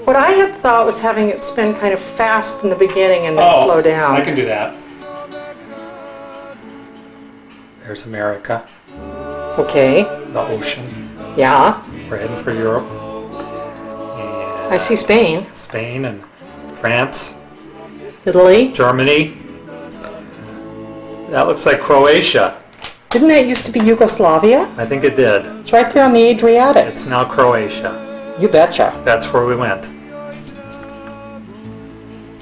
What I had thought was having it spin kind of fast in the beginning and then slow down. I can do that. There's America. Okay. The ocean. Yeah. We're heading for Europe. I see Spain. Spain and France. Italy. Germany. That looks like Croatia. Didn't that used to be Yugoslavia? I think it did. It's right there on the Adriatic. It's now Croatia. You betcha. That's where we went.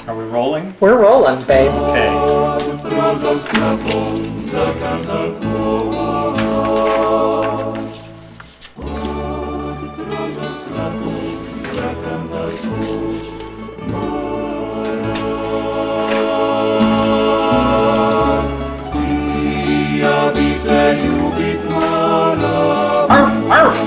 Are we rolling? We're rolling, babe. Okay. Arf, arf.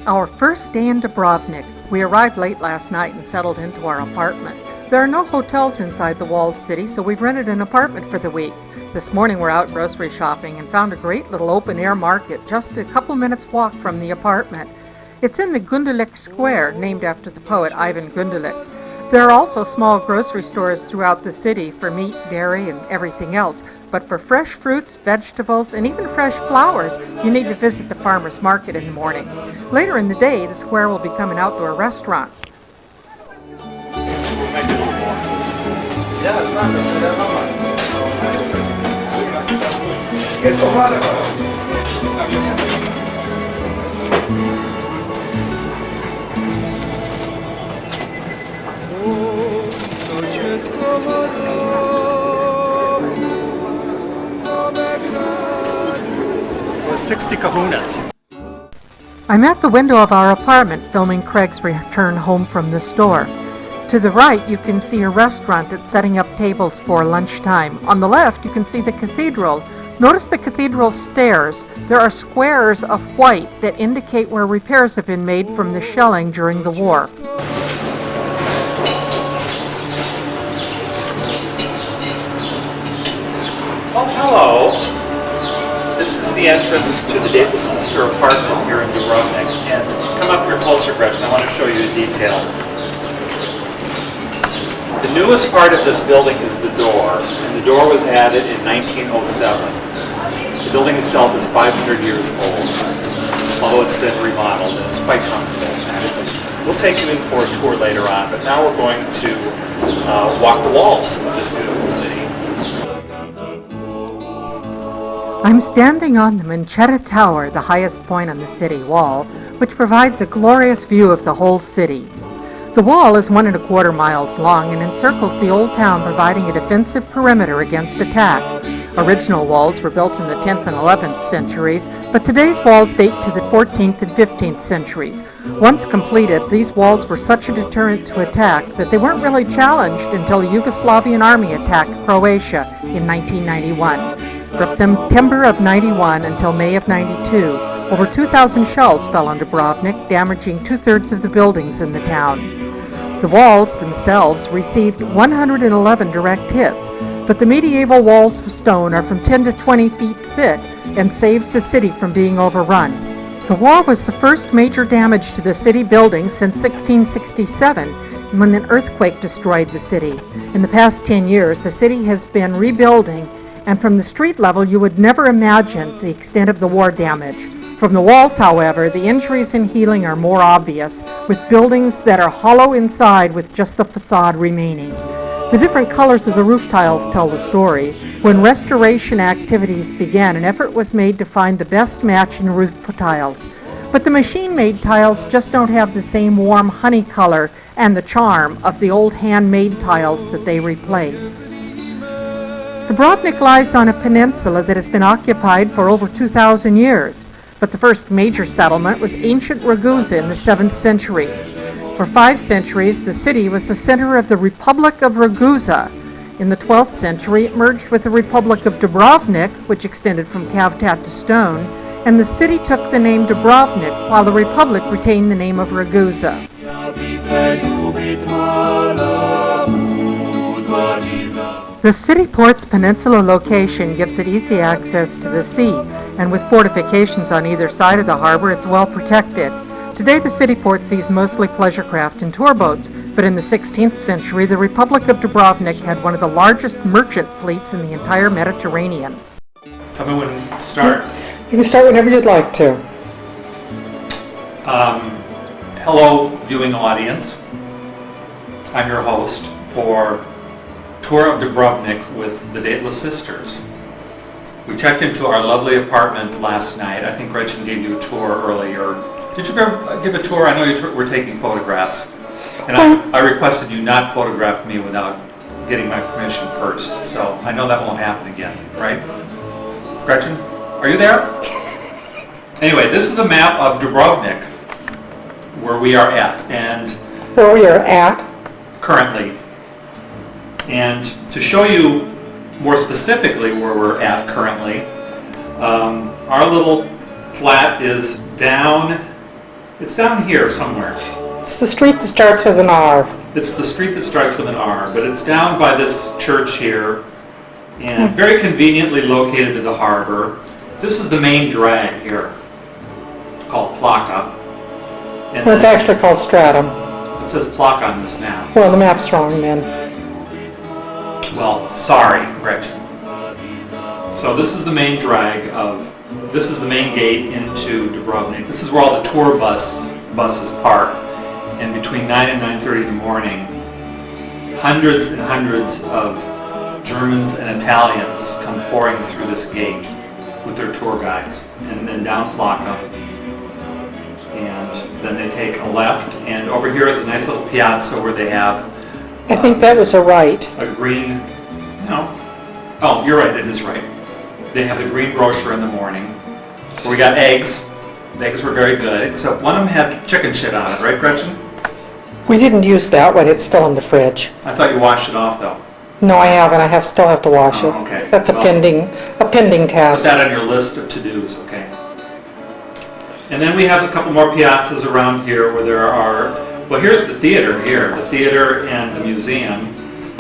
Our first day in Dubrovnik. We arrived late last night and settled into our apartment. There are no hotels inside the walled city, so we've rented an apartment for the week. This morning we're out grocery shopping and found a great little open-air market just a couple minutes walk from the apartment. It's in the Gundulik Square, named after the poet Ivan Gundulik. There are also small grocery stores throughout the city for meat, dairy, and everything else. But for fresh fruits, vegetables, and even fresh flowers, you need to visit the farmer's market in the morning. Later in the day, the square will become an outdoor restaurant. It was 60 kahunas. I'm at the window of our apartment filming Craig's return home from the store. To the right, you can see a restaurant that's setting up tables for lunchtime. On the left, you can see the cathedral. Notice the cathedral stairs. There are squares of white that indicate where repairs have been made from the shelling during the war. Oh, hello. This is the entrance to the Dateless sister apartment here in Dubrovnik. And come up here closer, Gretchen. I want to show you a detail. The newest part of this building is the door, and the door was added in 1907. The building itself is 500 years old, although it's been remodeled, and it's quite comfortable, actually. We'll take you in for a tour later on, but now we're going to walk the walls of this beautiful city. I'm standing on the Manchetta Tower, the highest point on the city wall, which provides a glorious view of the whole city. The wall is 1¼ miles long and encircles the old town, providing a defensive perimeter against attack. Original walls were built in the 10th and 11th centuries, but today's walls date to the 14th and 15th centuries. Once completed, these walls were such a deterrent to attack that they weren't really challenged until the Yugoslavian army attacked Croatia in 1991. From September of 91 until May of 92, over 2,000 shells fell on Dubrovnik, damaging 2/3 of the buildings in the town. The walls themselves received 111 direct hits, but the medieval walls of stone are from 10 to 20 feet thick and saved the city from being overrun. The war was the first major damage to the city buildings since 1667, when an earthquake destroyed the city. In the past 10 years, the city has been rebuilding, and from the street level, you would never imagine the extent of the war damage. From the walls, however, the injuries and healing are more obvious, with buildings that are hollow inside with just the facade remaining. The different colors of the roof tiles tell the story. When restoration activities began, an effort was made to find the best match in roof tiles. But the machine-made tiles just don't have the same warm honey color and the charm of the old handmade tiles that they replace. Dubrovnik lies on a peninsula that has been occupied for over 2,000 years, but the first major settlement was ancient Ragusa in the 7th century. For 5 centuries, the city was the center of the Republic of Ragusa. In the 12th century, it merged with the Republic of Dubrovnik, which extended from Cavtat to Stone, and the city took the name Dubrovnik, while the Republic retained the name of Ragusa. The city port's peninsula location gives it easy access to the sea, and with fortifications on either side of the harbor, it's well protected. Today, the city port sees mostly pleasure craft and tour boats, but in the 16th century, the Republic of Dubrovnik had one of the largest merchant fleets in the entire Mediterranean. Tell me when to start. You can start whenever you'd like to. Hello, viewing audience. I'm your host for Tour of Dubrovnik with the Dateless sisters. We checked into our lovely apartment last night. I think Gretchen gave you a tour earlier. Did you give a tour? I know you were taking photographs. And I requested you not photograph me without getting my permission first. So I know that won't happen again, right? Gretchen, are you there? Anyway, this is a map of Dubrovnik, where we are at, and Where we are at? currently. And to show you more specifically where we're at currently, our little flat is down, it's down here somewhere. It's the street that starts with an R. It's the street that starts with an R, but it's down by this church here, and very conveniently located to the harbor. This is the main drag here, called Plaka. And Well, it's actually called Stratum. it says Plaka on this map. Well, the map's wrong then. Well, sorry, Gretchen. So this is the main drag this is the main gate into Dubrovnik. This is where all the tour buses park. And between 9 and 9:30 in the morning, hundreds and hundreds of Germans and Italians come pouring through this gate with their tour guides, and then down Plaka. And then they take a left, and over here is a nice little piazza where they have I think that was a right. a green, no, oh, you're right, it is right. They have the green brochure in the morning, where we got eggs. The eggs were very good, except one of them had chicken shit on it, right, Gretchen? We didn't use that one. It's still in the fridge. I thought you washed it off, though. No, I haven't. I still have to wash Oh, it. okay. That's a Well, pending Put task. that on your list of to-dos, okay? And then we have a couple more piazzas around here where there are, well, here's the theater here, the theater and the museum.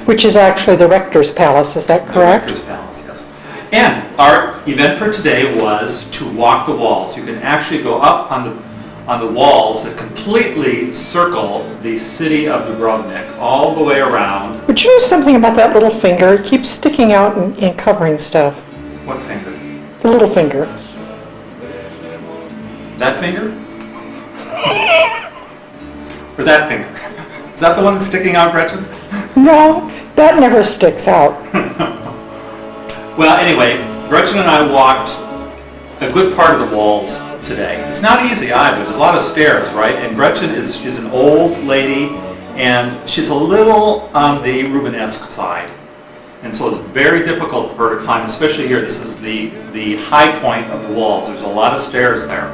Which is actually the Rector's Palace, is that The correct? Rector's Palace, yes. And our event for today was to walk the walls. You can actually go up on the walls that completely circle the city of Dubrovnik all the way around. Would you know something about that little finger? It keeps sticking out and covering stuff. What finger? The little finger. That finger? Or that finger? Is that the one that's sticking out, Gretchen? No, that never sticks out. Well, anyway, Gretchen and I walked a good part of the walls today. It's not easy either. There's a lot of stairs, right? And Gretchen is an old lady, and she's a little on the Rubenesque side. And so it's very difficult for her to climb, especially here. This is the high point of the walls. There's a lot of stairs there.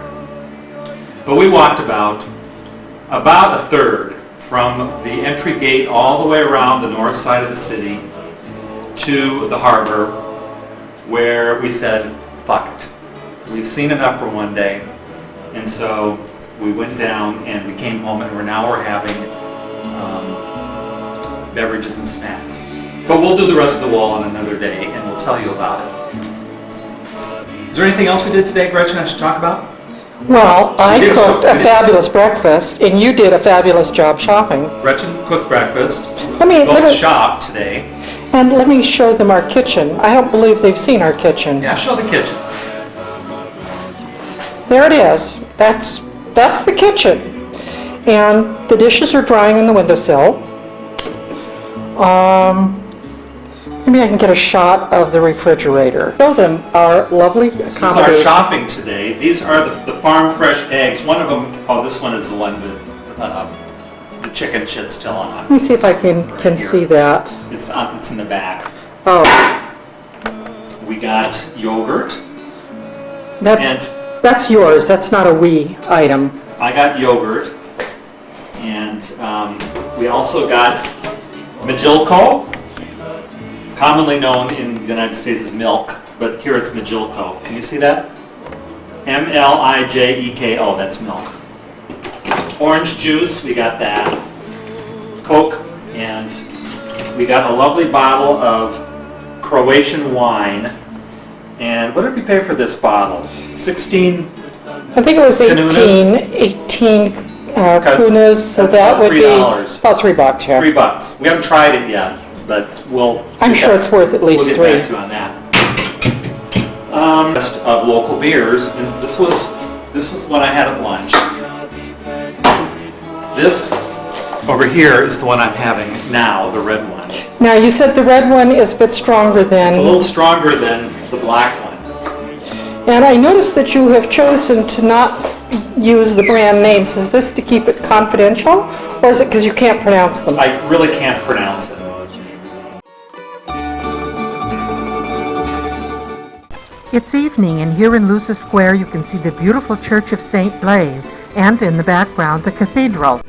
But we walked about a third from the entry gate all the way around the north side of the city to the harbor, where we said, fuck it. We've seen enough for one day. And so we went down and we came home, and we're having beverages and snacks. But we'll do the rest of the wall on another day, and we'll tell you about it. Is there anything else we did today, Gretchen, I should talk about? Well, I We did cooked cook. a fabulous breakfast, and you did a fabulous job shopping. Gretchen cooked breakfast. Let me Both shopped today. and let me show them our kitchen. I don't believe they've seen our kitchen. Yeah, show the kitchen. There it is. That's the kitchen. And the dishes are drying on the windowsill. Maybe I can get a shot of the refrigerator. Show them our lovely This is our accommodation. shopping today. These are the farm fresh eggs. One of them, oh, this one is the one with the chicken shit still on. Let me see if I can see that. It's in the back. Oh, We got yogurt. That's yours. That's not a we item. I got yogurt. And we also got Majilko, commonly known in the United States as milk, but here it's Majilko. Can you see that? M-L-I-J-E-K-O, that's milk. Orange juice, we got that. Coke, and we got a lovely bottle of Croatian wine. And what did we pay for this bottle? 16? I think it was 18 kunas, so that would be about $3, yeah. $3. We haven't tried it yet, but I'm sure it's worth at least we'll get back to you on that. List of local beers, and this is what I had at lunch. This over here is the one I'm having now, the red one. Now, you said the red one is a bit stronger than... It's a little stronger than the black one. And I noticed that you have chosen to not use the brand names. Is this to keep it confidential, or is it because you can't pronounce them? I really can't pronounce it. It's evening, and here in Lusa Square you can see the beautiful Church of St. Blaise, and in the background the cathedral.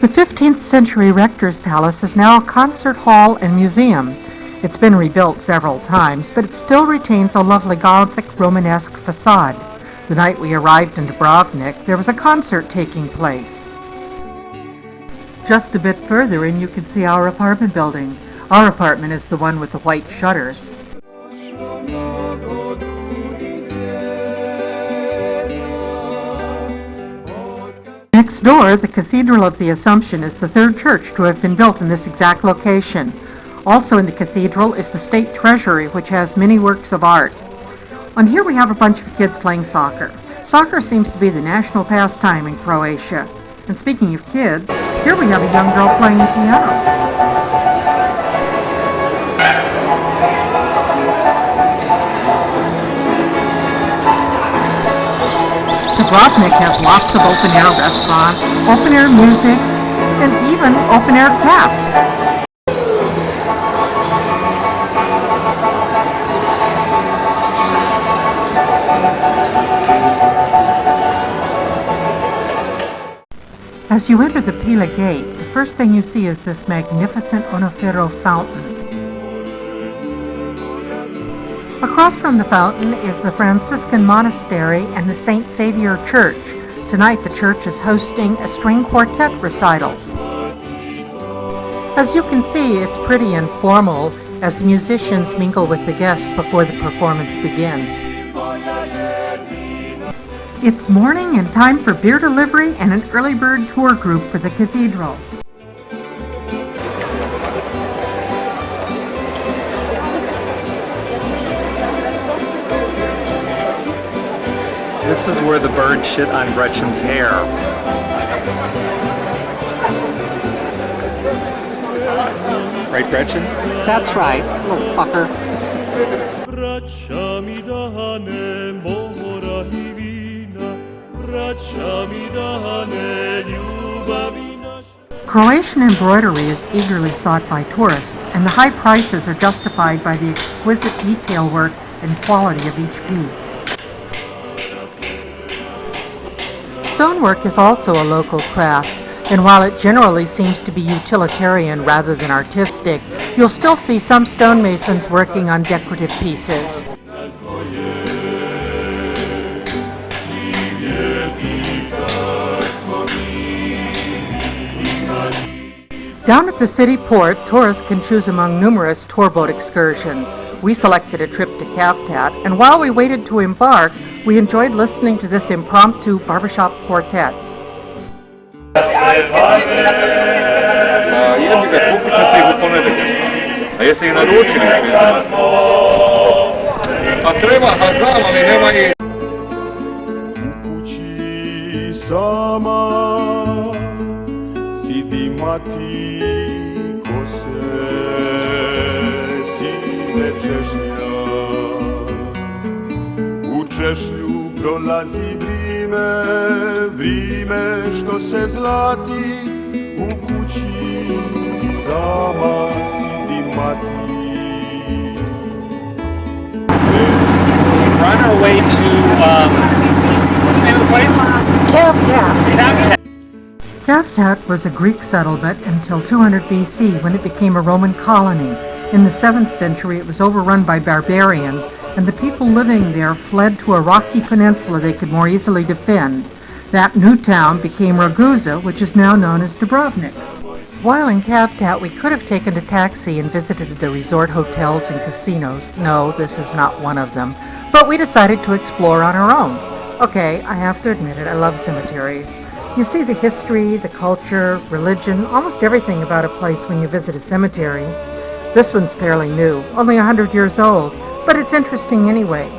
The 15th century Rector's Palace is now a concert hall and museum. It's been rebuilt several times, but it still retains a lovely Gothic Romanesque facade. The night we arrived in Dubrovnik, there was a concert taking place. Just a bit further and you can see our apartment building. Our apartment is the one with the white shutters. Next door, the Cathedral of the Assumption is the third church to have been built in this exact location. Also in the cathedral is the State Treasury, which has many works of art. On here we have a bunch of kids playing soccer. Soccer seems to be the national pastime in Croatia. And speaking of kids, here we have a young girl playing the piano. Dubrovnik has lots of open-air restaurants, open-air music, and even open-air cats. As you enter the Pila Gate, the first thing you see is this magnificent Onofero fountain. Across from the fountain is the Franciscan Monastery and the St. Saviour Church. Tonight the church is hosting a string quartet recital. As you can see, it's pretty informal as the musicians mingle with the guests before the performance begins. It's morning and time for beer delivery and an early bird tour group for the cathedral. This is where the bird shit on Gretchen's hair. Right, Gretchen? That's right, little fucker. Croatian embroidery is eagerly sought by tourists, and the high prices are justified by the exquisite detail work and quality of each piece. Stonework is also a local craft, and while it generally seems to be utilitarian rather than artistic, you'll still see some stonemasons working on decorative pieces. Down at the city port, tourists can choose among numerous tour boat excursions. We selected a trip to Cavtat, and while we waited to embark, we enjoyed listening to this impromptu barbershop quartet. Idem ga kupit ćete ih u ponedeljak. A jeste ih naručili? A treba, a znam, ali nema ih. Kući sama, sidim imati kose sive češnja. U češnju prolazi vrime što se zlati, u kući sama sidi mati. We're on our way to, what's the name of the place? Cavtat. Cavtat was a Greek settlement until 200 BC when it became a Roman colony. In the 7th century it was overrun by barbarians, and the people living there fled to a rocky peninsula they could more easily defend. That new town became Ragusa, which is now known as Dubrovnik. While in Cavtat, we could have taken a taxi and visited the resort hotels and casinos. No, this is not one of them. But we decided to explore on our own. Okay, I have to admit it, I love cemeteries. You see the history, the culture, religion, almost everything about a place when you visit a cemetery. This one's fairly new, only 100 years old, but it's interesting anyway.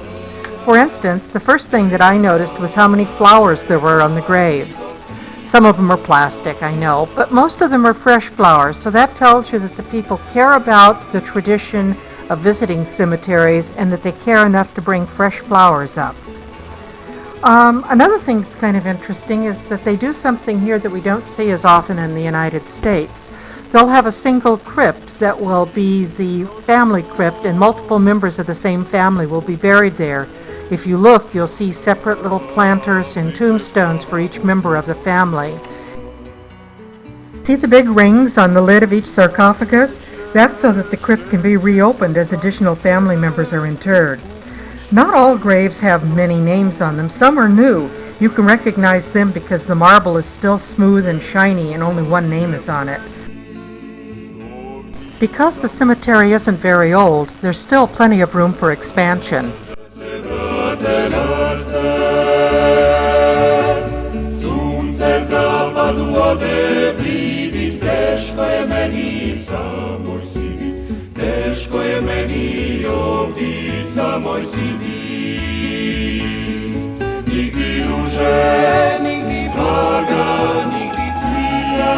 For instance, the first thing that I noticed was how many flowers there were on the graves. Some of them are plastic, I know, but most of them are fresh flowers, so that tells you that the people care about the tradition of visiting cemeteries and that they care enough to bring fresh flowers up. Another thing that's kind of interesting is that they do something here that we don't see as often in the United States. They'll have a single crypt that will be the family crypt, and multiple members of the same family will be buried there. If you look, you'll see separate little planters and tombstones for each member of the family. See the big rings on the lid of each sarcophagus? That's so that the crypt can be reopened as additional family members are interred. Not all graves have many names on them. Some are new. You can recognize them because the marble is still smooth and shiny and only one name is on it. Because the cemetery isn't very old, there's still plenty of room for expansion. Sunce zapadło, blidit, teško je meni samoj sidit, teško je meni ovdje samoj sidit. Nigdi ruže, nigdi blaga, nigdi cvita,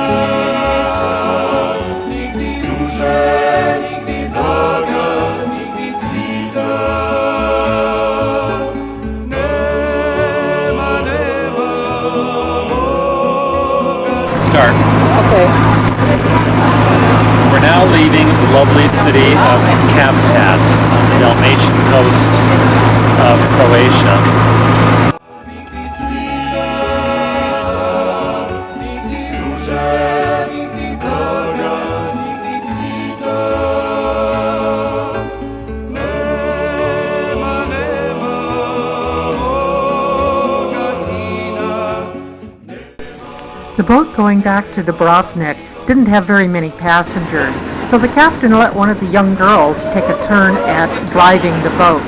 nigdi ruže, nigdi blaga, nigdi cvita. Start. Okay. We're now leaving the lovely city of Cavtat on the Dalmatian coast of Croatia. The boat going back to Dubrovnik didn't have very many passengers, so the captain let one of the young girls take a turn at driving the boat.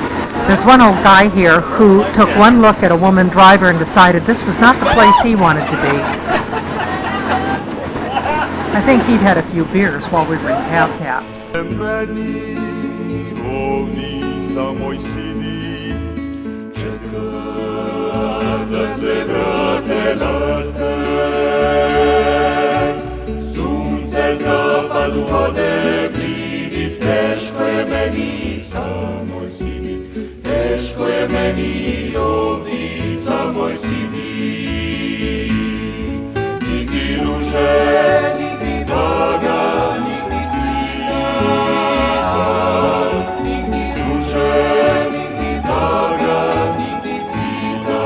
There's one old guy here who took one look at a woman driver and decided this was not the place he wanted to be. I think he'd had a few beers while we were in Cavtat. Da se vrate na sten, sunce zapadu ode blidit, teško je meni samoj sidit, teško je meni ovdje samoj sidit. Nigdi ruže, nigdi blaga, nigdi cvita, nigdi ruže, nigdi blaga, nigdi cvita.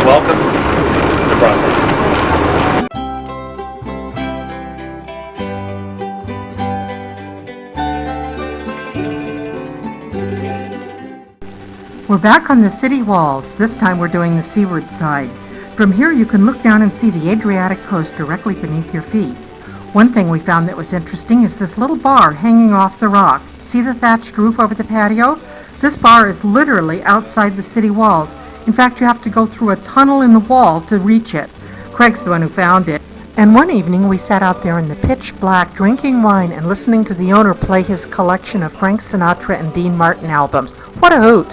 Welcome to Dubrovnik. We're back on the city walls. This time we're doing the seaward side. From here you can look down and see the Adriatic coast directly beneath your feet. One thing we found that was interesting is this little bar hanging off the rock. See the thatched roof over the patio? This bar is literally outside the city walls. In fact, you have to go through a tunnel in the wall to reach it. Craig's the one who found it. And one evening we sat out there in the pitch black, drinking wine and listening to the owner play his collection of Frank Sinatra and Dean Martin albums. What a hoot!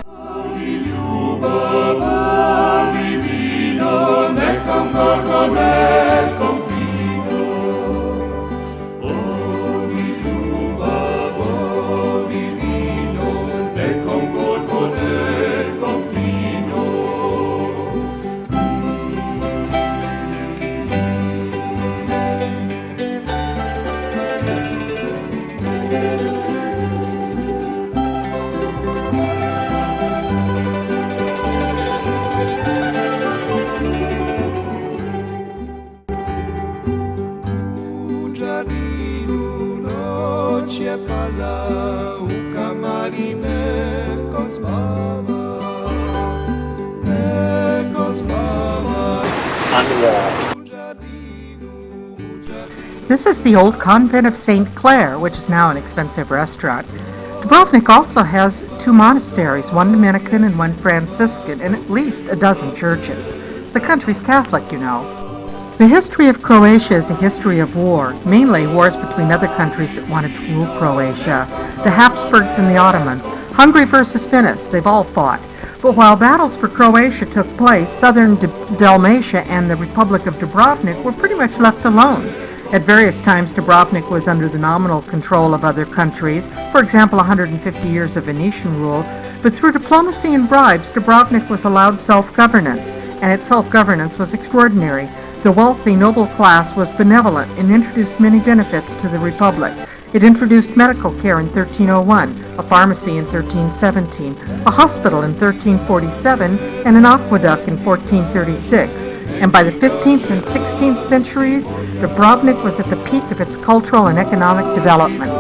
On the wall. This is the old convent of St. Clair, which is now an expensive restaurant. Dubrovnik also has 2 monasteries, one Dominican and one Franciscan, and at least a dozen churches. The country's Catholic, you know. The history of Croatia is a history of war, mainly wars between other countries that wanted to rule Croatia. The Habsburgs and the Ottomans, Hungary versus Finnish, they've all fought. But while battles for Croatia took place, southern Dalmatia and the Republic of Dubrovnik were pretty much left alone. At various times, Dubrovnik was under the nominal control of other countries, for example, 150 years of Venetian rule, but through diplomacy and bribes, Dubrovnik was allowed self-governance, and its self-governance was extraordinary. The wealthy noble class was benevolent and introduced many benefits to the Republic. It introduced medical care in 1301, a pharmacy in 1317, a hospital in 1347, and an aqueduct in 1436. And by the 15th and 16th centuries, Dubrovnik was at the peak of its cultural and economic development.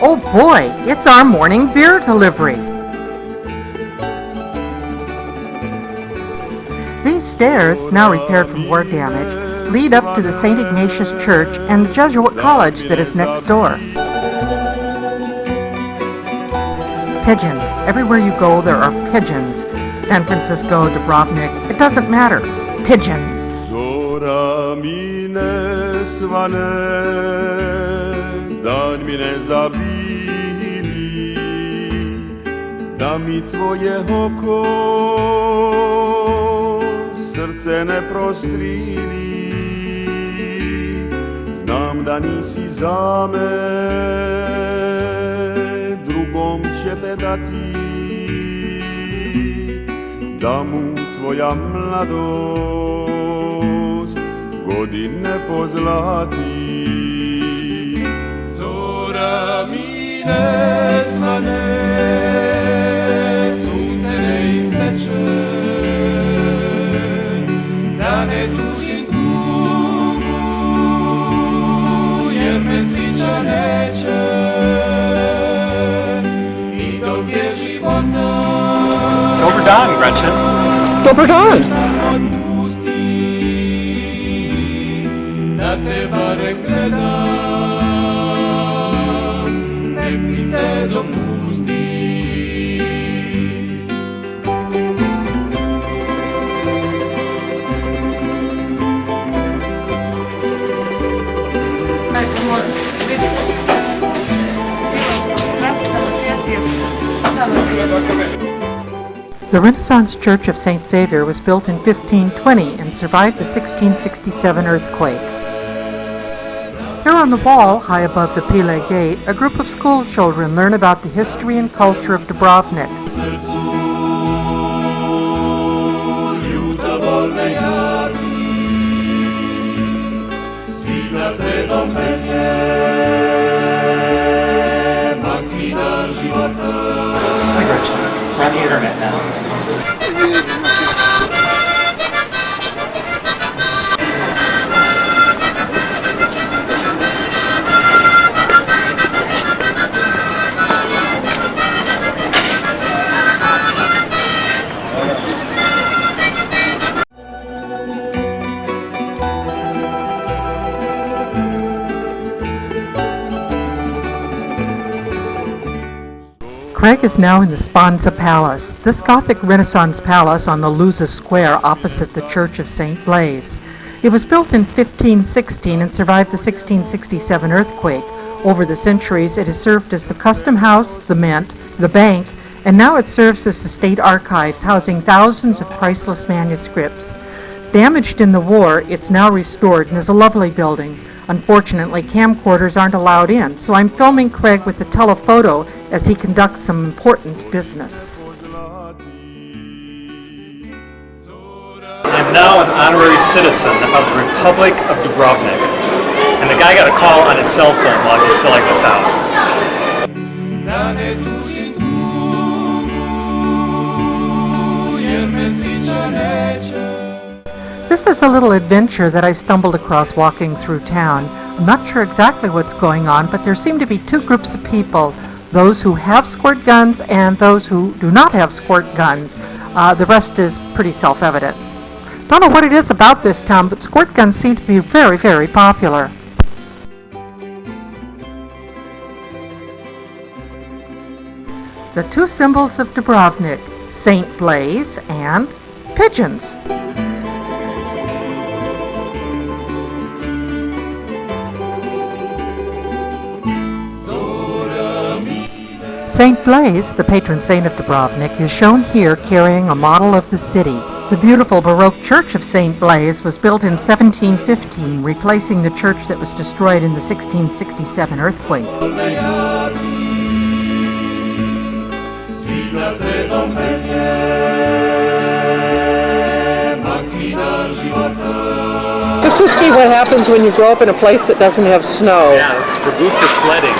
Oh boy, it's our morning beer delivery. These stairs, now repaired from war damage, lead up to the St. Ignatius Church and the Jesuit College that is next door. Pigeons. Everywhere you go, there are pigeons. San Francisco, Dubrovnik, it doesn't matter. Pigeons. Zora mi ne svane, dan mi ne zabili, da mi tvoje oko srce ne prostrili. Znam da nisi za me, drugom će te dati, da mu tvoja mladost godine pozlati. Zora mi ne svane, sunce ne isteče, da ne tužim tugu, jer me sreća neće, i dok je života. Dober Dan, Gretchen. Dober Dan. Da te barem gledam, nek mi se dopusti. The Renaissance Church of St. Saviour was built in 1520 and survived the 1667 earthquake. Here on the wall, high above the Pile Gate, a group of school children learn about the history and culture of Dubrovnik. Hi, Gretchen. We're on the internet now. Craig is now in the Sponza Palace. This Gothic Renaissance palace on the Lusa Square opposite the Church of St. Blaise. It was built in 1516 and survived the 1667 earthquake. Over the centuries, it has served as the custom house, the mint, the bank, and now it serves as the state archives, housing thousands of priceless manuscripts. Damaged in the war, it's now restored and is a lovely building. Unfortunately, camcorders aren't allowed in, so I'm filming Craig with a telephoto as he conducts some important business. I'm now an honorary citizen of the Republic of Dubrovnik. And the guy got a call on his cell phone while he was filling this out. This is a little adventure that I stumbled across walking through town. I'm not sure exactly what's going on, but there seem to be two groups of people, those who have squirt guns and those who do not have squirt guns. The rest is pretty self-evident. Don't know what it is about this town, but squirt guns seem to be very, very popular. The two symbols of Dubrovnik, St. Blaise and pigeons. St. Blaise, the patron saint of Dubrovnik, is shown here carrying a model of the city. The beautiful Baroque church of St. Blaise was built in 1715, replacing the church that was destroyed in the 1667 earthquake. This must be what happens when you grow up in a place that doesn't have snow. Yeah, it's for booster sledding.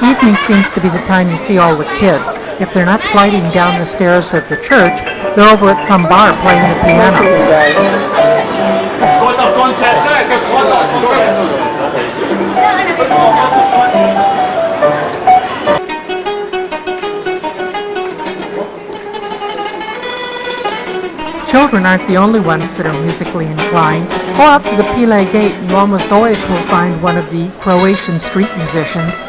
Evening seems to be the time you see all the kids. If they're not sliding down the stairs of the church, they're over at some bar playing the piano. Children aren't the only ones that are musically inclined. Go out to the Pile Gate and you almost always will find one of the Croatian street musicians.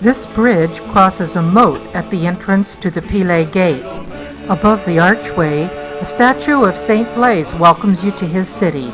This bridge crosses a moat at the entrance to the Pile Gate. Above the archway, a statue of St. Blaise welcomes you to his city.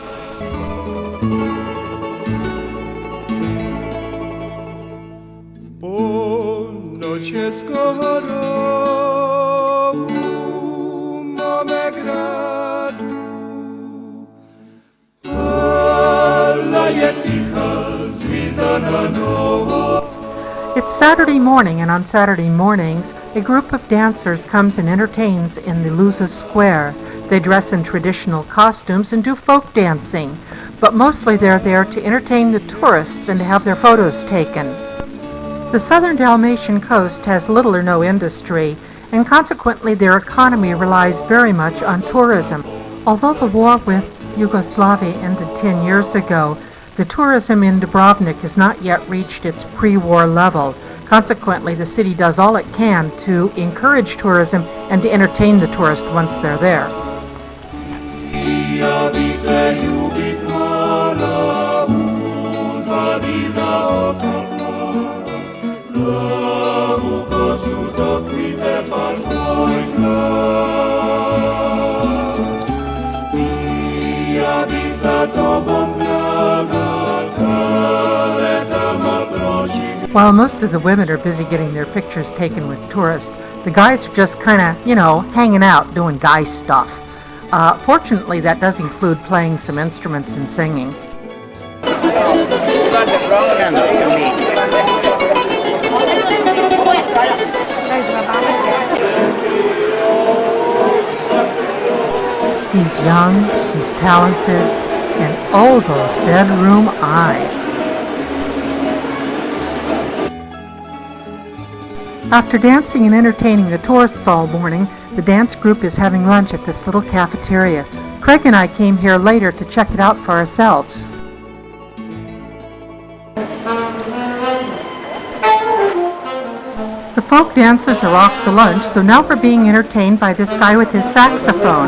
It's Saturday morning, and on Saturday mornings, a group of dancers comes and entertains in the Lusa Square. They dress in traditional costumes and do folk dancing, but mostly they're there to entertain the tourists and to have their photos taken. The southern Dalmatian coast has little or no industry, and consequently their economy relies very much on tourism. Although the war with Yugoslavia ended 10 years ago, the tourism in Dubrovnik has not yet reached its pre-war level. Consequently, the city does all it can to encourage tourism and to entertain the tourists once they're there. While most of the women are busy getting their pictures taken with tourists, the guys are just kind of, hanging out doing guy stuff. Fortunately, that does include playing some instruments and singing. He's young, he's talented, and oh, those bedroom eyes. After dancing and entertaining the tourists all morning, the dance group is having lunch at this little cafeteria. Craig and I came here later to check it out for ourselves. The folk dancers are off to lunch, so now we're being entertained by this guy with his saxophone.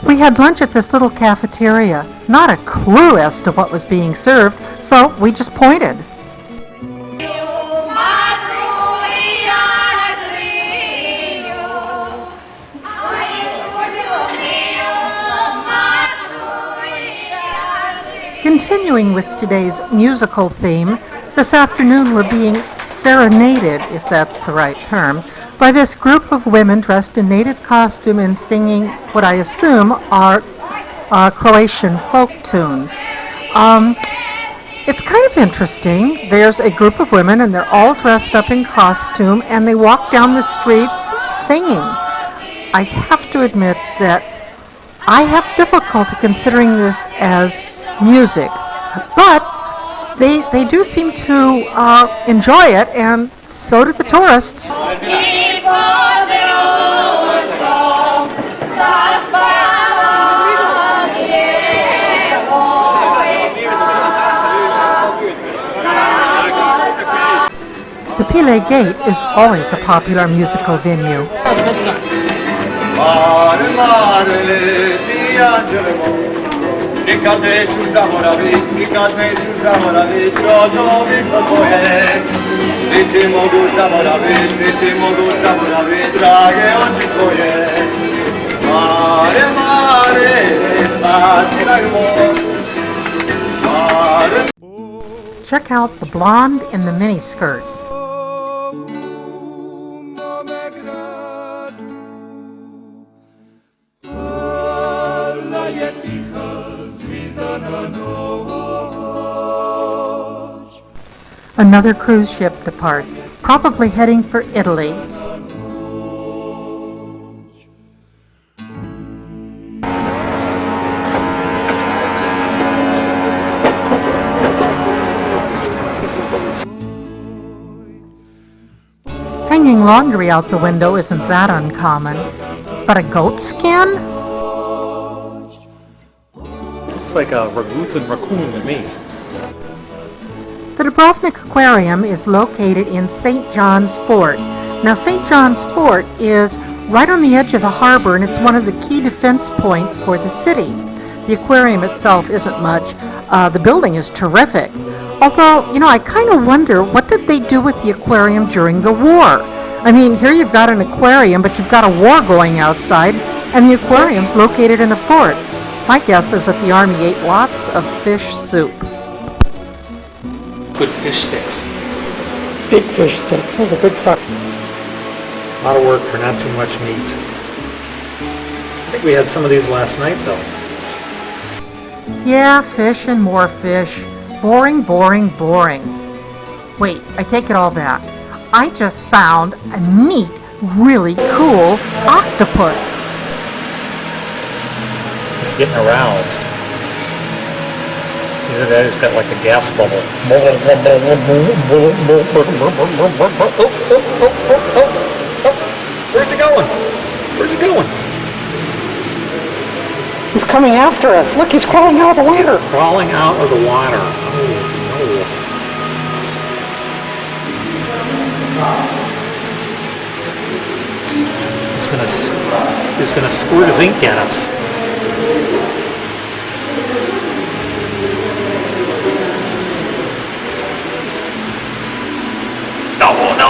We had lunch at this little cafeteria. Not a clue as to what was being served, so we just pointed. Continuing with today's musical theme, this afternoon we're being serenaded, if that's the right term, by this group of women dressed in native costume and singing what I assume are Croatian folk tunes. It's kind of interesting. There's a group of women and they're all dressed up in costume and they walk down the streets singing. I have to admit that I have difficulty considering this as music, but they do seem to enjoy it, and so do the tourists. The Pile Gate is always a popular musical venue. Nikad neću zaboravit rodovizno tvoje. Niti mogu zaboravit drage oči tvoje. Mare, svačinaj moj. Check out the blonde in the miniskirt. Another cruise ship departs, probably heading for Italy. Hanging laundry out the window isn't that uncommon, but a goat skin? Looks like a ragoutin raccoon to me. The Dubrovnik Aquarium is located in St. John's Fort. Now, St. John's Fort is right on the edge of the harbor, and it's one of the key defense points for the city. The aquarium itself isn't much. The building is terrific. Although, I kind of wonder, what did they do with the aquarium during the war? I mean, here you've got an aquarium, but you've got a war going outside, and the aquarium's located in a fort. My guess is that the Army ate lots of fish soup. Good fish sticks. Big fish sticks. Those are big size. A lot of work for not too much meat. I think we had some of these last night, though. Yeah, fish and more fish. Boring, boring, boring. Wait, I take it all back. I just found a neat, really cool octopus. It's getting aroused. Either that, it's got like a gas bubble. Where's it going? Where's it going? He's coming after us. Look, he's crawling out of the water. Crawling out of the water. Oh, no. He's gonna squirt his ink at us. Oh no!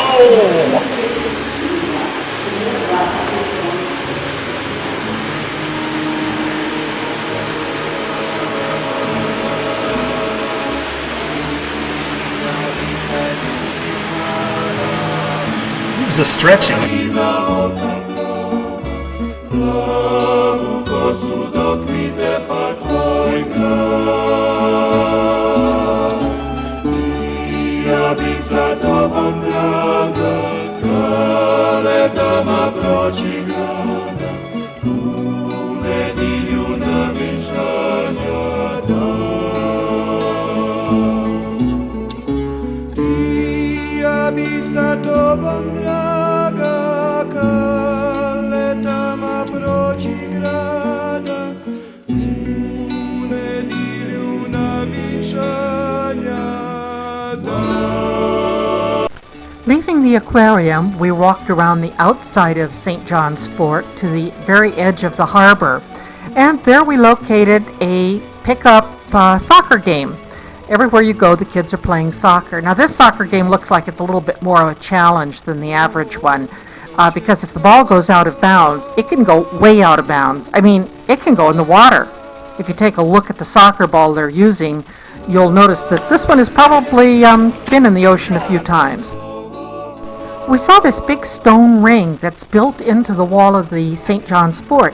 There's a stretching. tobą draga, kaleta ma proci grada, u nedilju navičanja da. Leaving the aquarium, we walked around the outside of St. John's Fort to the very edge of the harbor. And there we located a pickup soccer game. Everywhere you go, the kids are playing soccer. Now this soccer game looks like it's a little bit more of a challenge than the average one, because if the ball goes out of bounds, it can go way out of bounds. I mean, it can go in the water. If you take a look at the soccer ball they're using, you'll notice that this one has probably been in the ocean a few times. We saw this big stone ring that's built into the wall of the St. John's Fort,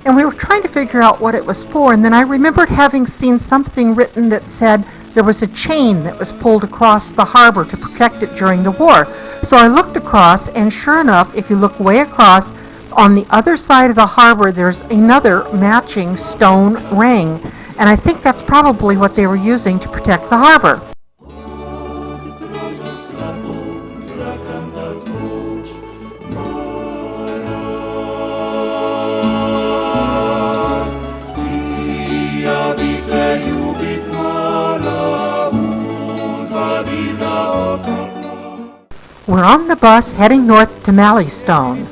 and we were trying to figure out what it was for, and then I remembered having seen something written that said there was a chain that was pulled across the harbor to protect it during the war. So I looked across, and sure enough, if you look way across, on the other side of the harbor, there's another matching stone ring, and I think that's probably what they were using to protect the harbor. We're on the bus heading north to Mali Ston.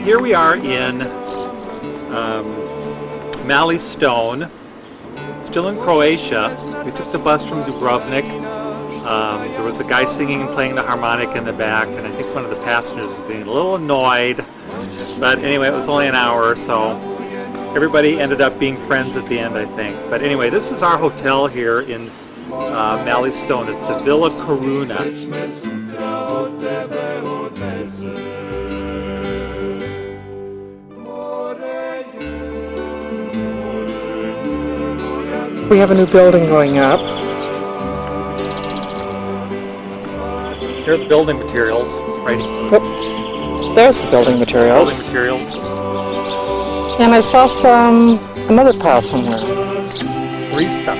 Here we are in Mali Ston, still in Croatia. We took the bus from Dubrovnik. There was a guy singing and playing the harmonic in the back, and I think one of the passengers was being a little annoyed. But anyway, it was only an hour or so. Everybody ended up being friends at the end, I think. But anyway, this is our hotel here in Mali Ston. It's the Villa Coruna. We have a new building going up. Here's the building materials, right? Yep. There's the building materials. Building materials. And I saw another pile somewhere. Stuff.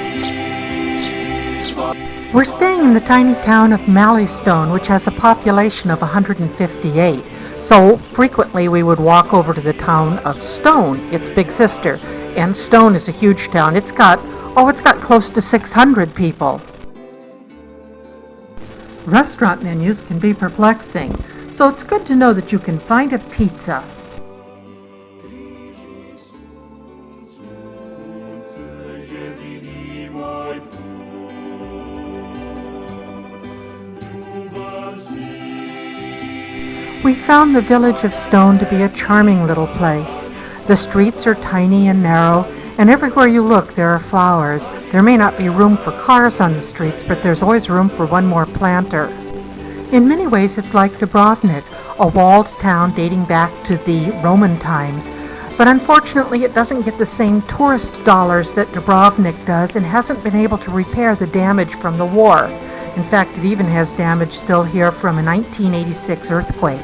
We're staying in the tiny town of Mali Ston, which has a population of 158. So frequently we would walk over to the town of Stone, its big sister. And Stone is a huge town. It's got close to 600 people. Restaurant menus can be perplexing, so it's good to know that you can find a pizza. We found the village of Stone to be a charming little place. The streets are tiny and narrow, and everywhere you look there are flowers. There may not be room for cars on the streets, but there's always room for one more planter. In many ways it's like Dubrovnik, a walled town dating back to the Roman times. But unfortunately it doesn't get the same tourist dollars that Dubrovnik does and hasn't been able to repair the damage from the war. In fact, it even has damage still here from a 1986 earthquake.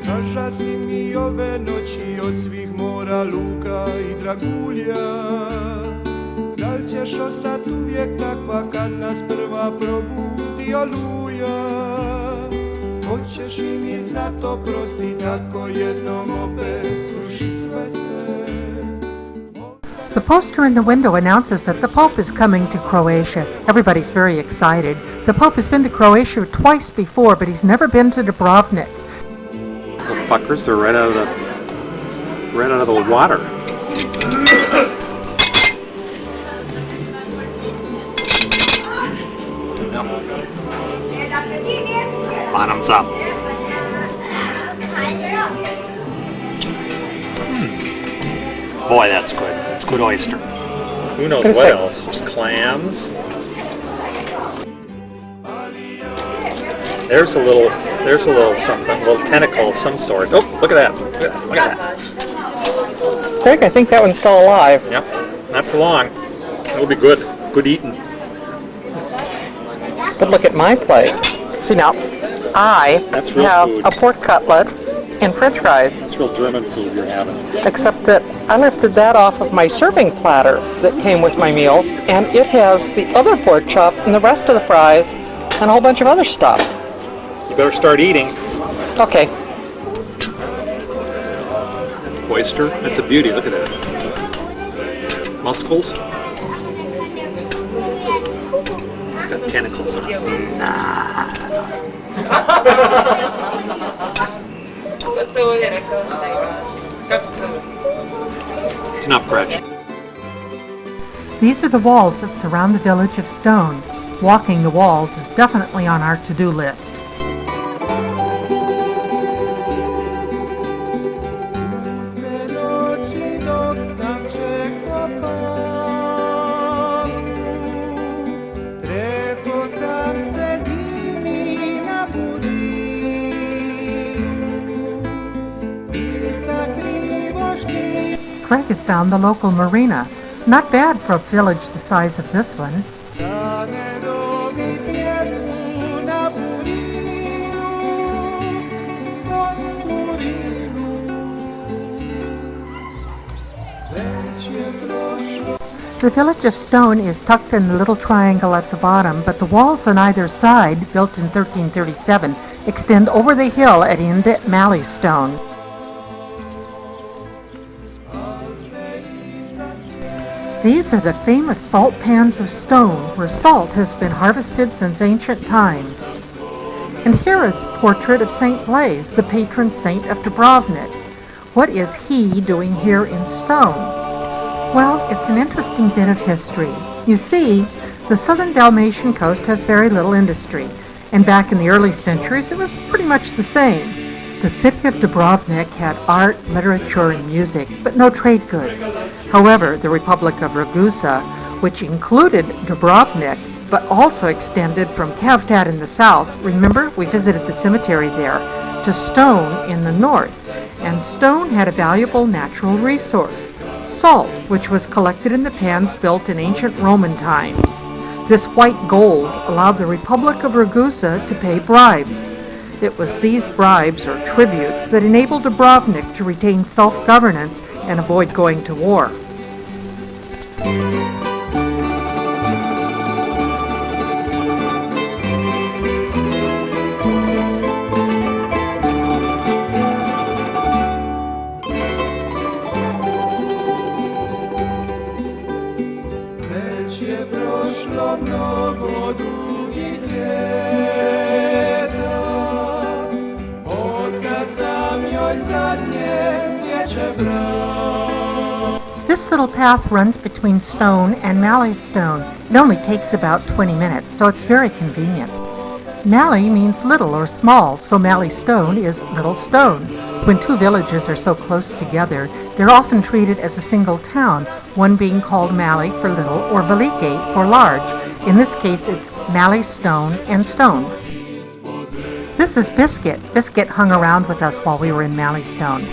Kaža si mi ove noći od svih mora, luka i dragulja. Da li ćeš ostat uvijek takva kad nas prva probudi oluja? Hoćeš li mi znat oprostit ako jednom opet suši sve se? The poster in the window announces that the Pope is coming to Croatia. Everybody's very excited. The Pope has been to Croatia twice before, but he's never been to Dubrovnik. Little fuckers, they're right out of the water. Bottoms up. Boy, that's good. It's good oyster. Who knows what else? There's clams. There's a little something, a little tentacle of some sort. Oh, look at that. Look at that. Greg, I think that one's still alive. Yep, not for long. It'll be good. Good eating. But look at my plate. See now, I That's real have food. a pork cutlet, and French fries. It's real German food you're having. Except that I lifted that off of my serving platter that came with my meal, and it has the other pork chop and the rest of the fries and a whole bunch of other stuff. You better start eating. Okay. Oyster, that's a beauty, look at that. Muscles. It's got tentacles on it. It's enough, Gretchen. These are the walls that surround the village of Stone. Walking the walls is definitely on our to-do list. Craig has found the local marina. Not bad for a village the size of this one. The village of Stone is tucked in the little triangle at the bottom, but the walls on either side, built in 1337, extend over the hill at end at Mali Ston. These are the famous salt pans of stone, where salt has been harvested since ancient times. And here is a portrait of St. Blaise, the patron saint of Dubrovnik. What is he doing here in Stone? Well, it's an interesting bit of history. You see, the southern Dalmatian coast has very little industry, and back in the early centuries it was pretty much the same. The city of Dubrovnik had art, literature, and music, but no trade goods. However, the Republic of Ragusa, which included Dubrovnik, but also extended from Cavtat in the south, remember, we visited the cemetery there, to Stone in the north. And Stone had a valuable natural resource, salt, which was collected in the pans built in ancient Roman times. This white gold allowed the Republic of Ragusa to pay bribes. It was these bribes or tributes that enabled Dubrovnik to retain self-governance and avoid going to war. This little path runs between Stone and Mali Ston. It only takes about 20 minutes, so it's very convenient. Mali means little or small, so Mali Ston is Little Stone. When two villages are so close together, they're often treated as a single town, one being called Mali for little or Velike for large. In this case, it's Mali Ston and Stone. This is Biscuit. Biscuit hung around with us while we were in Mali Ston.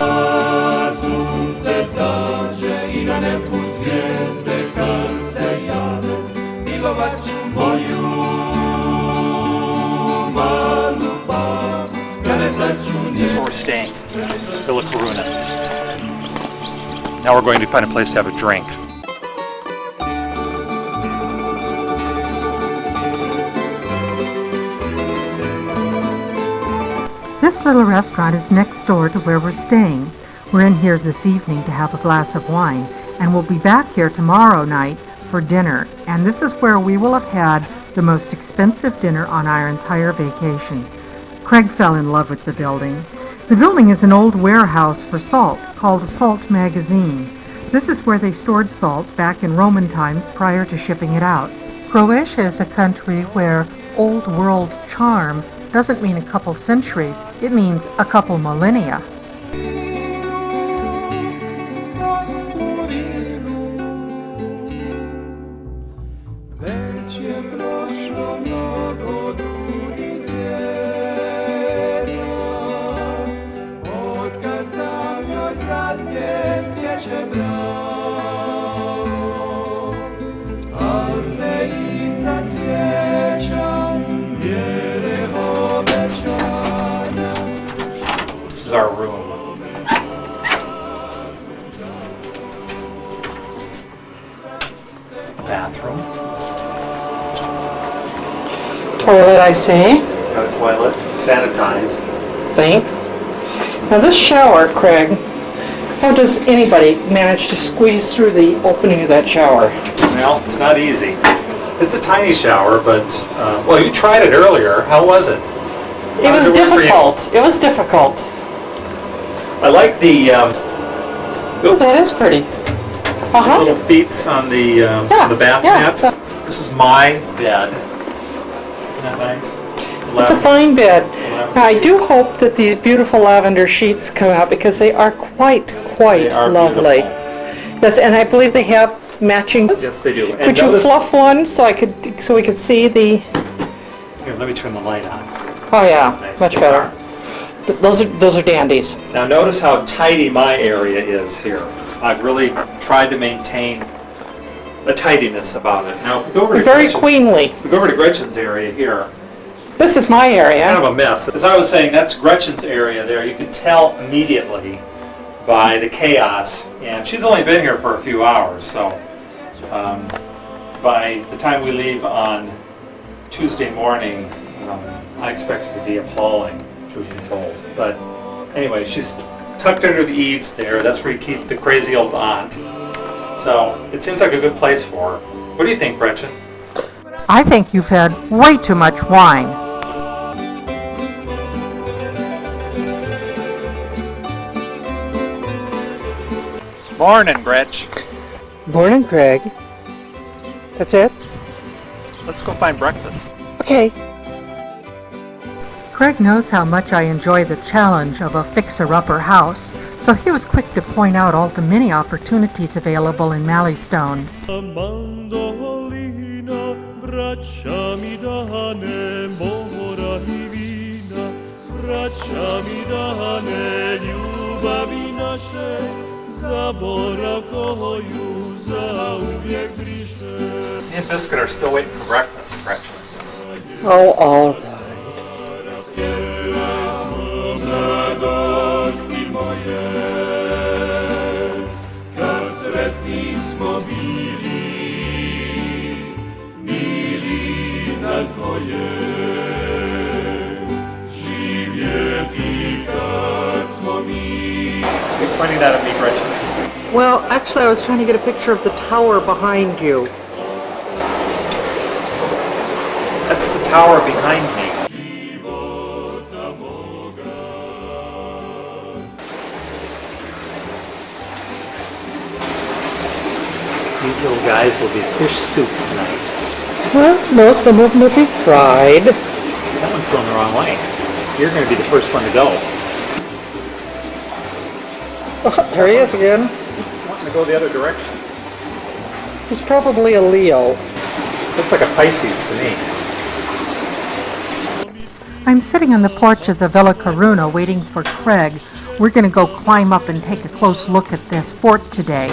This is where we're staying, Villa Coruna. Now we're going to find a place to have a drink. This little restaurant is next door to where we're staying. We're in here this evening to have a glass of wine, and we'll be back here tomorrow night for dinner. And this is where we will have had the most expensive dinner on our entire vacation. Craig fell in love with the building. The building is an old warehouse for salt called a salt magazine. This is where they stored salt back in Roman times prior to shipping it out. Croatia is a country where old world charm doesn't mean a couple centuries, it means a couple millennia. is our room. Bathroom. Toilet, I see. Got a toilet, sanitized. Sink. Now this shower, Craig, how does anybody manage to squeeze through the opening of that shower? Well, it's not easy. It's a tiny shower, but, well, you tried it earlier. How was it? It was difficult. It was difficult. I like the, oops, That is pretty. little feet on the bath mat. This is my bed. Isn't that nice? It's a fine bed. Now, I do hope that these beautiful lavender sheets come out because they are quite They are lovely. beautiful. Yes, and I believe they have matching. Yes, they do. And Could you notice- fluff one so we could see the? Here, let me turn the light on. So Oh yeah, nice much they better. are. Those are dandies. Now notice how tidy my area is here. I've really tried to maintain a tidiness about it. Now, if we go over to Very Gretchen- queenly. if we go over to Gretchen's area here, This is my area. kind of a mess. As I was saying, that's Gretchen's area there. You can tell immediately by the chaos, and she's only been here for a few hours, so by the time we leave on Tuesday morning, I expect it to be appalling, truth be told. But anyway, she's tucked under the eaves there. That's where you keep the crazy old aunt. So it seems like a good place for her. What do you think, Gretchen? I think you've had way too much wine. Morning, Gretch. Morning, Greg. That's it? Let's go find breakfast. Okay. Craig knows how much I enjoy the challenge of a fixer-upper house, so he was quick to point out all the many opportunities available in Mali Ston. Mandolina, bracciami dane, mora i wina, bracciami dane, ljubavi naše, zaborav koju zauvijek briše. Me and Biscuit are still waiting for breakfast, Gretchen. Oh, all right. Mladosti moje, kad sretni smo bili, mili nas dvoje, živjeti kad smo mi. You're pointing that at me, Gretchen. Well, actually, I was trying to get a picture of the tower behind you. That's the tower behind me. These little guys will be fish soup tonight. Well, no, some of them will be fried. That one's going the wrong way. You're going to be the first one to go. Oh, there he is again. He's wanting to go the other direction. He's probably a Leo. Looks like a Pisces to me. I'm sitting on the porch of the Villa Coruna waiting for Craig. We're going to go climb up and take a close look at this fort today.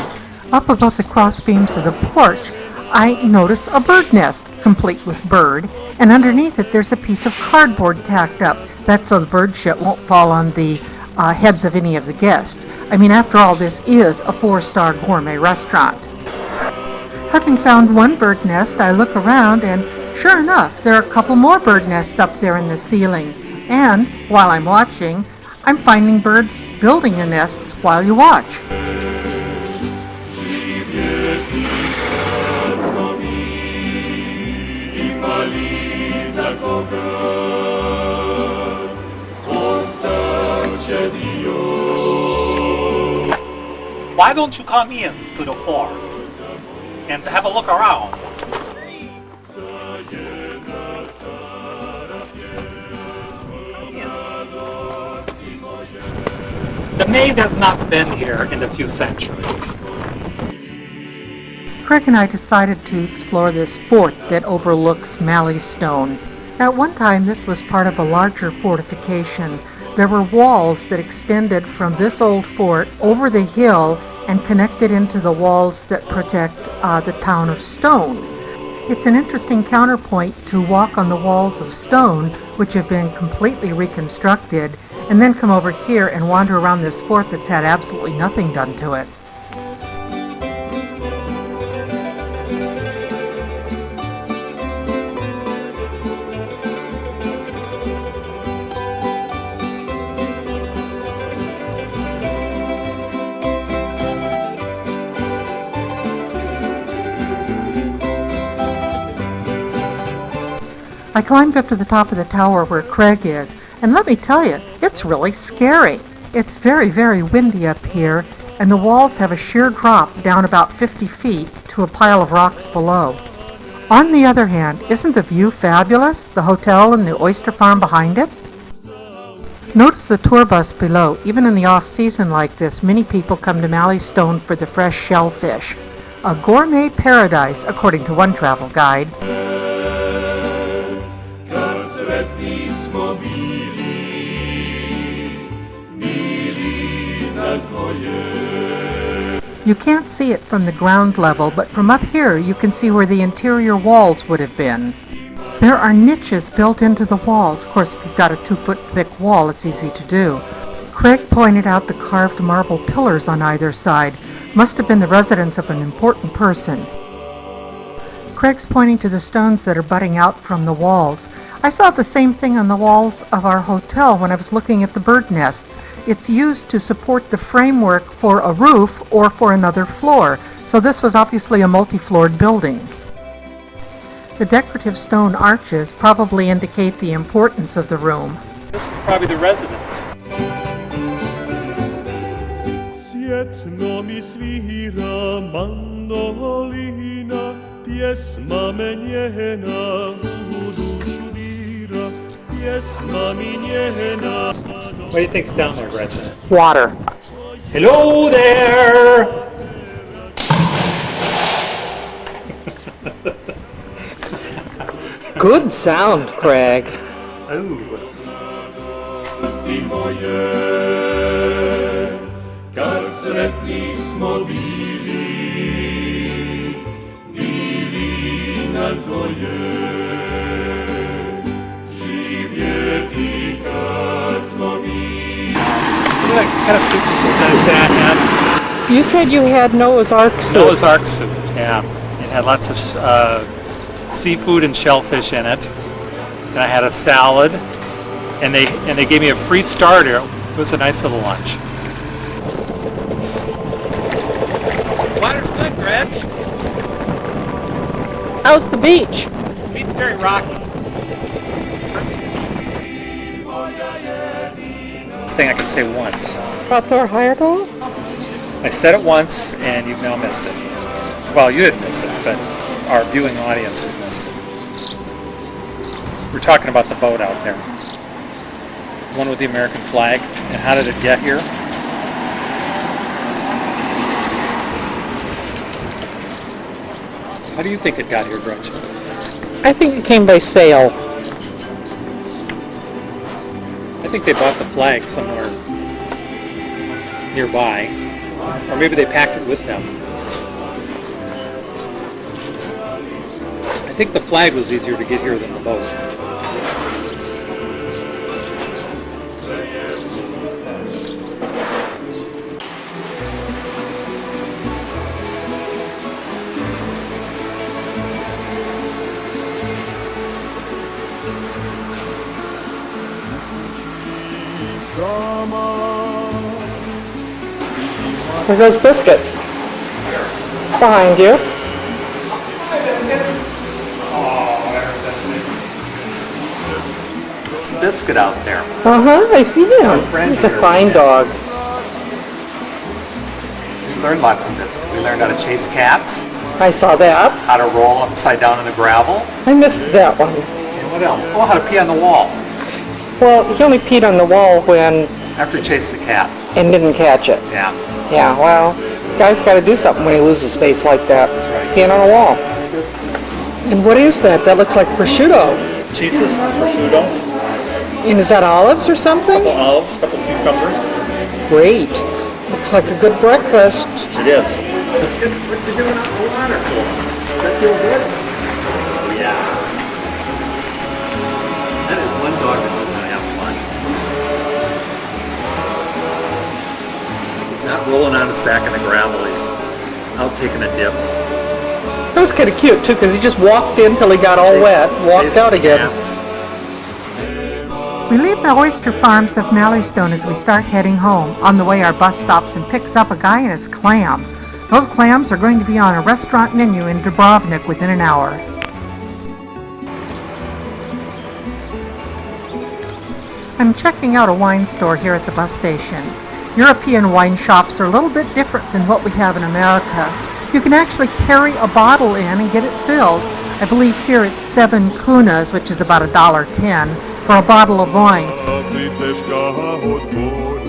Up above the crossbeams of the porch, I notice a bird nest, complete with bird, and underneath it there's a piece of cardboard tacked up. That's so the bird shit won't fall on the heads of any of the guests. I mean, after all, this is a 4-star gourmet restaurant. Having found one bird nest, I look around and sure enough, there are a couple more bird nests up there in the ceiling. And while I'm watching, I'm finding birds building the nests while you watch. Why don't you come in to the fort and have a look around? The maid has not been here in a few centuries. Craig and I decided to explore this fort that overlooks Mali Ston. At one time, this was part of a larger fortification. There were walls that extended from this old fort over the hill and connected into the walls that protect the town of Stone. It's an interesting counterpoint to walk on the walls of stone, which have been completely reconstructed, and then come over here and wander around this fort that's had absolutely nothing done to it. I climbed up to the top of the tower where Craig is, and let me tell you, it's really scary. It's very, very windy up here, and the walls have a sheer drop down about 50 feet to a pile of rocks below. On the other hand, isn't the view fabulous? The hotel and the oyster farm behind it? Notice the tour bus below. Even in the off-season like this, many people come to Mali Ston for the fresh shellfish. A gourmet paradise, according to one travel guide. You can't see it from the ground level, but from up here you can see where the interior walls would have been. There are niches built into the walls. Of course, if you've got a 2-foot thick wall, it's easy to do. Craig pointed out the carved marble pillars on either side. Must have been the residence of an important person. Craig's pointing to the stones that are butting out from the walls. I saw the same thing on the walls of our hotel when I was looking at the bird nests. It's used to support the framework for a roof or for another floor, so this was obviously a multi-floored building. The decorative stone arches probably indicate the importance of the room. This was probably the residence. Sjetno mi svira mandolina, pjesma me njena u dušu dira, pjesma mi njena. What do you think's down there, Gretchen? Water. Hello there! Good sound, Craig. Ooh. Kad sretni smo bili, bili nas dvoje, živjeti kad smo mi. What kind of soup does that have? You said you had Noah's Ark soup. Noah's Ark soup, yeah. It had lots of seafood and shellfish in it. And I had a salad, and they gave me a free starter. It was a nice little lunch. Water's good, Gretch. How's the beach? Beach's very rocky. Thing I can say once. Cotter Heyerdahl? I said it once, and you've now missed it. Well, you didn't miss it, but our viewing audience has missed it. We're talking about the boat out there. The one with the American flag. And how did it get here? How do you think it got here, Gretchen? I think it came by sail. I think they bought the flag somewhere nearby, or maybe they packed it with them. I think the flag was easier to get here than the boat. There goes Biscuit. It's behind you. It's Biscuit out there. I see him. He's a fine dog. We learned a lot from Biscuit. We learned how to chase cats, I saw that. how to roll upside down in the gravel, I missed that one. and what else? Oh, how to pee on the wall Well, he only peed on the wall when after he chased the cat. and didn't catch it. Yeah. Yeah, well, guy's got to do something when he loses face like that. right. Peeing on a wall. And what is that? That looks like prosciutto. Cheeses, prosciutto, And is that olives or something? couple olives, couple cucumbers. Great. Looks like a good breakfast. It is. What you doing out in the water for? Does that feel good? Oh, yeah. That is one dog that knows how to have fun. Rabbit's back in the gravel. He's out taking a dip. That was kind of cute too, because he just walked in till he got all wet, walked out again. Cats. We leave the oyster farms of Mali Ston as we start heading home. On the way, our bus stops and picks up a guy and his clams. Those clams are going to be on a restaurant menu in Dubrovnik within an hour. I'm checking out a wine store here at the bus station. European wine shops are a little bit different than what we have in America. You can actually carry a bottle in and get it filled. I believe here it's 7 kunas, which is about $1.10, for a bottle of wine. Priteška od mora.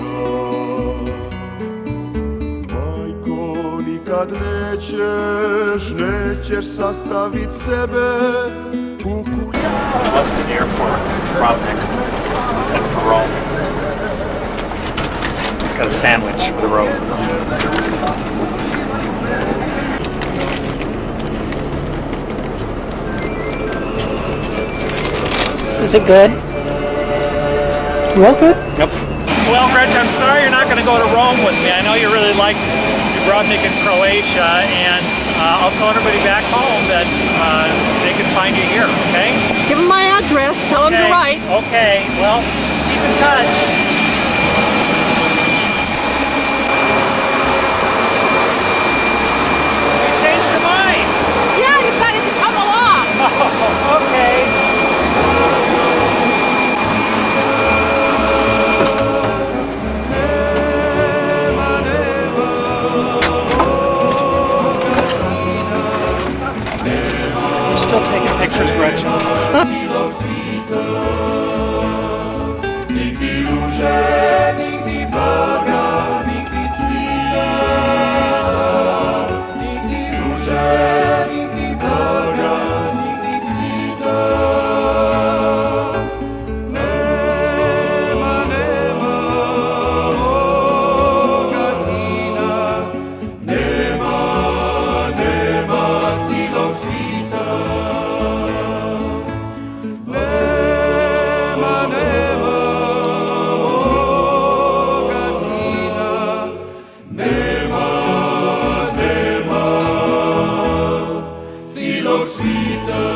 Majko, nikad nećeš sastavit sebe u kući. Weston Airport, Dubrovnik, heading for Rome. Got a sandwich for the road. Is it good? Real good? Yep. Well, Gretchen, I'm sorry you're not going to go to Rome with me. I know you really liked Dubrovnik in Croatia, and I'll tell everybody back home that they can find you here, okay? Give him my address. Tell him to write. Okay, well, keep in touch. You changed your mind. Yeah, you decided to come along. Oh, okay. Still taking pictures, Gretchen. Nigdy róże, nigdy Boga, nigdy cwita. Nigdy róże, nigdy Boga, nigdy cwita. Nema moga syna, nema całego świata. Nema całego świata.